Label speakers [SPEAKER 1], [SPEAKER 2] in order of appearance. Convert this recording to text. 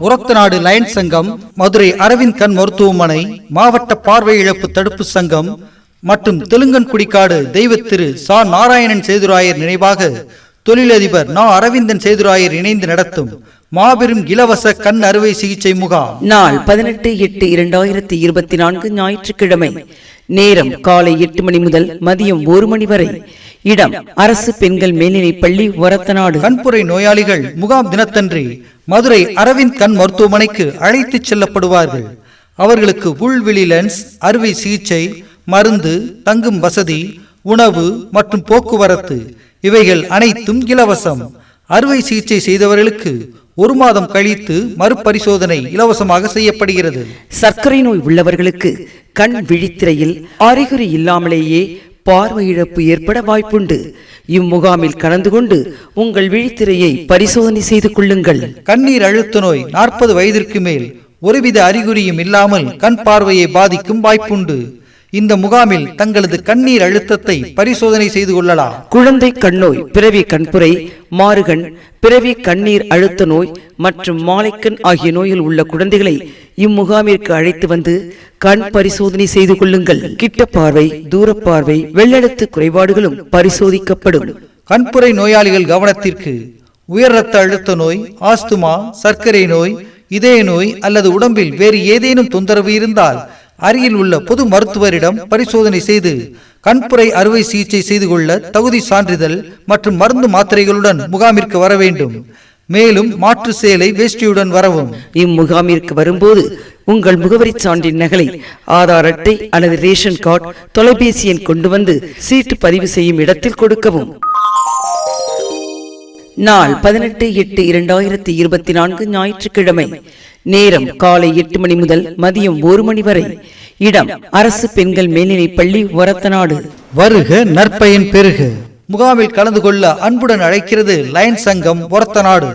[SPEAKER 1] Orathanadu Lions சங்கம், மதுரை அரவிந்த் கண் மருத்துவமனை, மாவட்ட பார்வை இழப்பு தடுப்பு சங்கம் மற்றும் தெலுங்கன்குடிக்காடு தெய்வ திரு சா நாராயணன் சேதுராயர் நினைவாக தொழிலதிபர் நா அரவிந்தன் சேதுராயர் இணைந்து நடத்தும் மாபெரும் இலவச கண் அறுவை சிகிச்சை முகாம்
[SPEAKER 2] நாள் 18/8/2024 ஞாயிற்றுக்கிழமை. நேரம் காலை 8 மணி முதல் மதியம் 1 மணி வரை. இடம் அரசு பெண்கள் மேல்நிலைப் பள்ளி, ஒரத்தநாடு.
[SPEAKER 1] கண்புரை நோயாளிகள் முகாம் தினத்தன்றி மதுரை அரவிந்த் கண் மருத்துவமனைக்கு அழைத்துச் செல்லப்படுவார்கள். அவர்களுக்கு உள்விழி லென்ஸ் அறுவை சிகிச்சை, மருந்து, தங்கும் வசதி, உணவு மற்றும் போக்குவரத்து இவைகள் அனைத்தும் இலவசம். அறுவை சிகிச்சை செய்தவர்களுக்கு 1 மாதம் கழித்து மறுபரிசோதனை இலவசமாக செய்யப்படுகிறது.
[SPEAKER 2] சர்க்கரை நோய் உள்ளவர்களுக்கு கண் விழித்திரையில் அறிகுறி இல்லாமலேயே பார்வை இழப்பு ஏற்பட வாய்ப்புண்டு. இம்முகாமில் கலந்து கொண்டு உங்கள் விழித்திரையை பரிசோதனை செய்து கொள்ளுங்கள்.
[SPEAKER 1] கண்ணீர் அழுத்த நோய் 40 வயதிற்கு மேல் ஒருவித அறிகுறியும் இல்லாமல் கண் பார்வையை பாதிக்கும் வாய்ப்புண்டு. இந்த முகாமில் தங்களது கண்ணீர் அழுத்தத்தை பரிசோதனை செய்து கொள்ளலாம்.
[SPEAKER 2] குழந்தை கண்ணோய், பிறவி கண்புரை, மாறுகண், பிறவி கண்ணீர் அழுத்த நோய் மற்றும் மாலைக்கண் ஆகிய நோயில் உள்ள குழந்தைகளை இம்முகாமிற்கு அழைத்து வந்து கண் பரிசோதனை செய்து கொள்ளுங்கள். கிட்ட பார்வை, தூரப்பார்வை, வெள்ளெழுத்து குறைபாடுகளும் பரிசோதிக்கப்படும்.
[SPEAKER 1] கண்புரை நோயாளிகள் கவனத்திற்கு: உயர் இரத்த அழுத்த நோய், ஆஸ்துமா, சர்க்கரை நோய், இதய நோய் அல்லது உடம்பில் வேறு ஏதேனும் தொந்தரவு இருந்தால் அருகில் உள்ள பொது மருத்துவரிடம் பரிசோதனை செய்து கண்புரை அறுவை சிகிச்சை செய்து கொள்ள தகுதி சான்றிதழ் மற்றும் மருந்து மாத்திரைகளுடன் முகாமிற்கு வர வேண்டும். மேலும் மாற்று சேலை வேஷ்டியுடன் வரவும்.
[SPEAKER 2] இம்முகாமிற்கு வரும்போது உங்கள் முகவரி சான்றின் நகலை, ஆதார் அட்டை அல்லது ரேஷன் கார்டு, தொலைபேசி எண் கொண்டு வந்து சீட்டு பதிவு செய்யும் இடத்தில் கொடுக்கவும். நாள் 18/8/2024 ஞாயிற்றுக்கிழமை. நேரம் காலை 8 மணி முதல் மதியம் 1 மணி வரை. இடம் அரசு பெண்கள் மேல்நிலைப் பள்ளி, ஒரத்தநாடு.
[SPEAKER 1] வருக, நற்பயன் பெறுக. முகாமில் கலந்து கொள்ள அன்புடன் அழைக்கிறது லயன்ஸ் சங்கம், ஒரத்தநாடு.